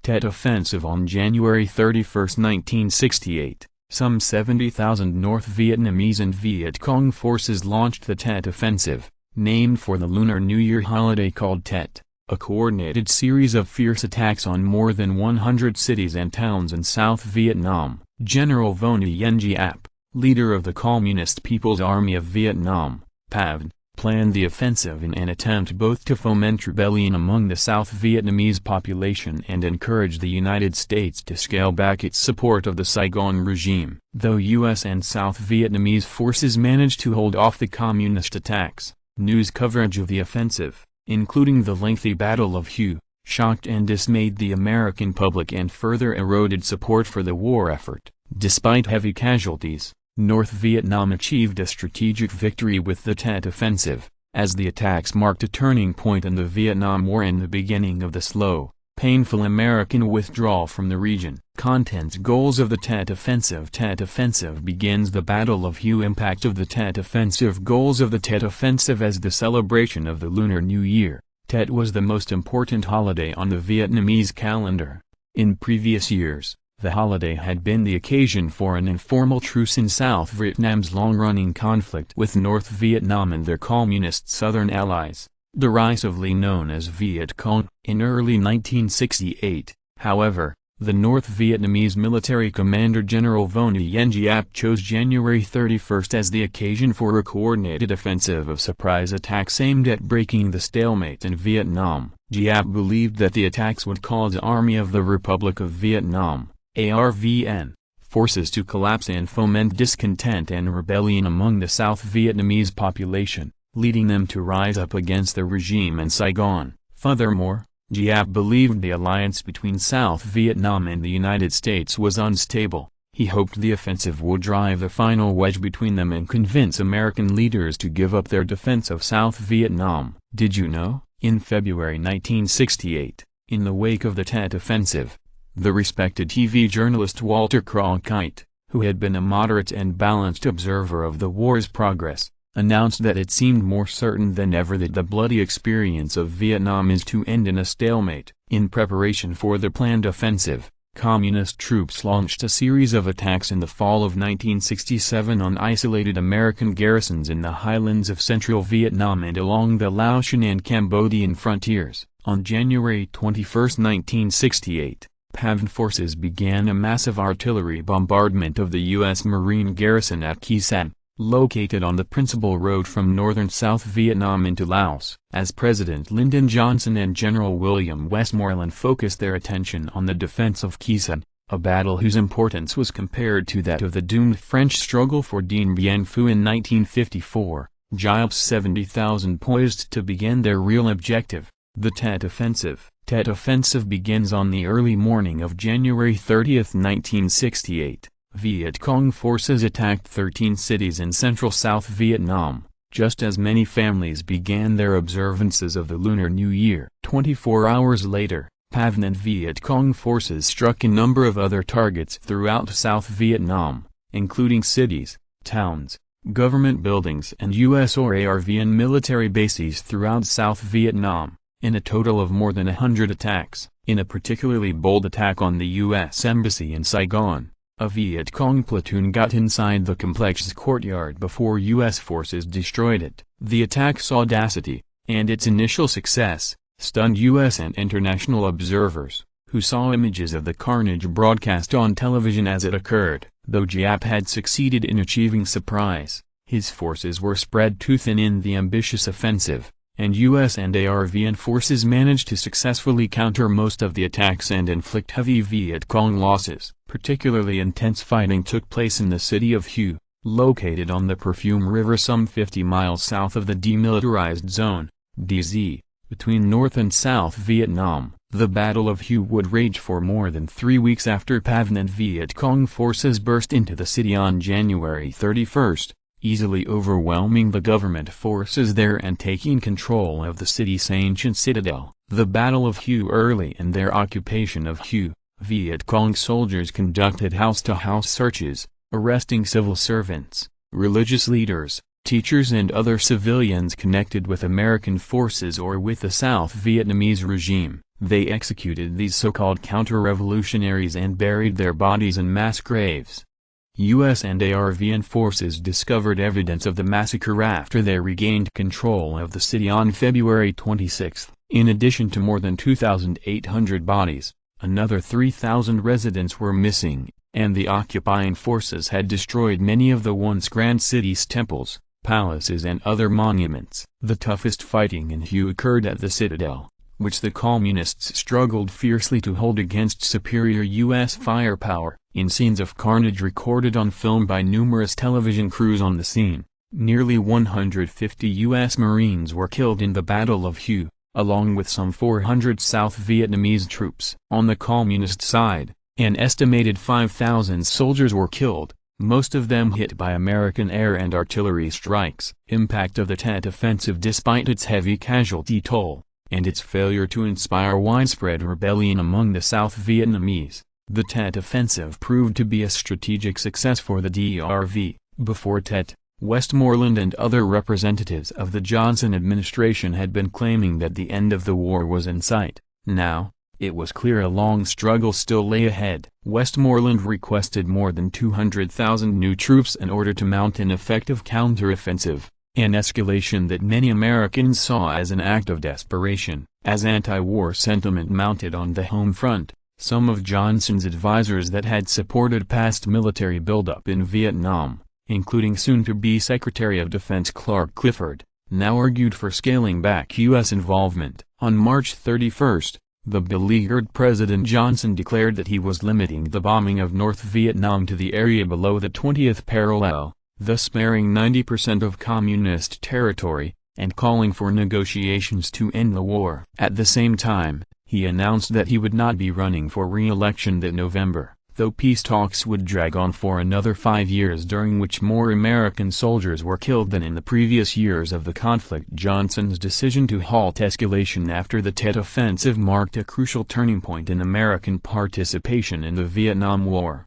Tet Offensive. On January 31, 1968, some 70,000 North Vietnamese and Viet Cong forces launched the Tet Offensive, named for the Lunar New Year holiday called Tet, a coordinated series of fierce attacks on more than 100 cities and towns in South Vietnam. General Vo Nguyen Giap, leader of the Communist People's Army of Vietnam, PAVD, planned the offensive in an attempt both to foment rebellion among the South Vietnamese population and encourage the United States to scale back its support of the Saigon regime. Though U.S. and South Vietnamese forces managed to hold off the communist attacks, news coverage of the offensive, including the lengthy Battle of Hue, shocked and dismayed the American public and further eroded support for the war effort. Despite heavy casualties, North Vietnam achieved a strategic victory with the Tet Offensive, as the attacks marked a turning point in the Vietnam War and the beginning of the slow, painful American withdrawal from the region. Contents: Goals of the Tet Offensive. Tet Offensive begins the Battle of Hue. Impact of the Tet Offensive. Goals of the Tet Offensive. As the celebration of the Lunar New Year, Tet was the most important holiday on the Vietnamese calendar. In previous years, the holiday had been the occasion for an informal truce in South Vietnam's long-running conflict with North Vietnam and their communist southern allies, derisively known as Viet Cong. In early 1968, however, the North Vietnamese military commander General Vo Nguyen Giap chose January 31 as the occasion for a coordinated offensive of surprise attacks aimed at breaking the stalemate in Vietnam. Giap believed that the attacks would cause the Army of the Republic of Vietnam (ARVN) forces to collapse and foment discontent and rebellion among the South Vietnamese population, leading them to rise up against the regime in Saigon. Furthermore, Giap believed the alliance between South Vietnam and the United States was unstable. He hoped the offensive would drive the final wedge between them and convince American leaders to give up their defense of South Vietnam. Did you know? In February 1968, in the wake of the Tet Offensive, the respected TV journalist Walter Cronkite, who had been a moderate and balanced observer of the war's progress, announced that it seemed more certain than ever that the bloody experience of Vietnam is to end in a stalemate. In preparation for the planned offensive, Communist troops launched a series of attacks in the fall of 1967 on isolated American garrisons in the highlands of central Vietnam and along the Laotian and Cambodian frontiers. On January 21, 1968, PAVD forces began a massive artillery bombardment of the U.S. Marine garrison at Khe Sanh, located on the principal road from northern South Vietnam into Laos. As President Lyndon Johnson and General William Westmoreland focused their attention on the defense of Khe Sanh, a battle whose importance was compared to that of the doomed French struggle for Dien Bien Phu in 1954, Giap's 70,000 poised to begin their real objective, the Tet Offensive. Tet Offensive begins on the early morning of January 30, 1968. Viet Cong forces attacked 13 cities in central South Vietnam, just as many families began their observances of the Lunar New Year. 24 hours later, PAVD and Viet Cong forces struck a number of other targets throughout South Vietnam, including cities, towns, government buildings and U.S. or ARVN military bases throughout South Vietnam, in a total of more than 100 attacks. In a particularly bold attack on the U.S. Embassy in Saigon, a Viet Cong platoon got inside the complex's courtyard before U.S. forces destroyed it. The attack's audacity, and its initial success, stunned U.S. and international observers, who saw images of the carnage broadcast on television as it occurred. Though Giap had succeeded in achieving surprise, his forces were spread too thin in the ambitious offensive, and U.S. and ARVN forces managed to successfully counter most of the attacks and inflict heavy Viet Cong losses. Particularly intense fighting took place in the city of Hue, located on the Perfume River some 50 miles south of the Demilitarized Zone, DZ, between North and South Vietnam. The Battle of Hue would rage for more than 3 weeks after PAVD and Viet Cong forces burst into the city on January 31, easily overwhelming the government forces there and taking control of the city's ancient citadel. The Battle of Hue. Early in their occupation of Hue, Viet Cong soldiers conducted house-to-house searches, arresting civil servants, religious leaders, teachers and other civilians connected with American forces or with the South Vietnamese regime. They executed these so-called counter-revolutionaries and buried their bodies in mass graves. U.S. and ARVN forces discovered evidence of the massacre after they regained control of the city on February 26. In addition to more than 2,800 bodies, another 3,000 residents were missing, and the occupying forces had destroyed many of the once grand city's temples, palaces and other monuments. The toughest fighting in Hue occurred at the Citadel, which the Communists struggled fiercely to hold against superior U.S. firepower. In scenes of carnage recorded on film by numerous television crews on the scene, nearly 150 U.S. Marines were killed in the Battle of Hue, along with some 400 South Vietnamese troops. On the Communist side, an estimated 5,000 soldiers were killed, most of them hit by American air and artillery strikes. Impact of the Tet Offensive. Despite its heavy casualty toll, and its failure to inspire widespread rebellion among the South Vietnamese, the Tet Offensive proved to be a strategic success for the DRV. Before Tet, Westmoreland and other representatives of the Johnson administration had been claiming that the end of the war was in sight. Now, it was clear a long struggle still lay ahead. Westmoreland requested more than 200,000 new troops in order to mount an effective counteroffensive, an escalation that many Americans saw as an act of desperation. As anti-war sentiment mounted on the home front, some of Johnson's advisers that had supported past military buildup in Vietnam, including soon-to-be Secretary of Defense Clark Clifford, now argued for scaling back U.S. involvement. On March 31, the beleaguered President Johnson declared that he was limiting the bombing of North Vietnam to the area below the 20th parallel, thus sparing 90% of communist territory, and calling for negotiations to end the war. At the same time, he announced that he would not be running for re-election that November, though peace talks would drag on for another 5 years, during which more American soldiers were killed than in the previous years of the conflict. Johnson's decision to halt escalation after the Tet Offensive marked a crucial turning point in American participation in the Vietnam War.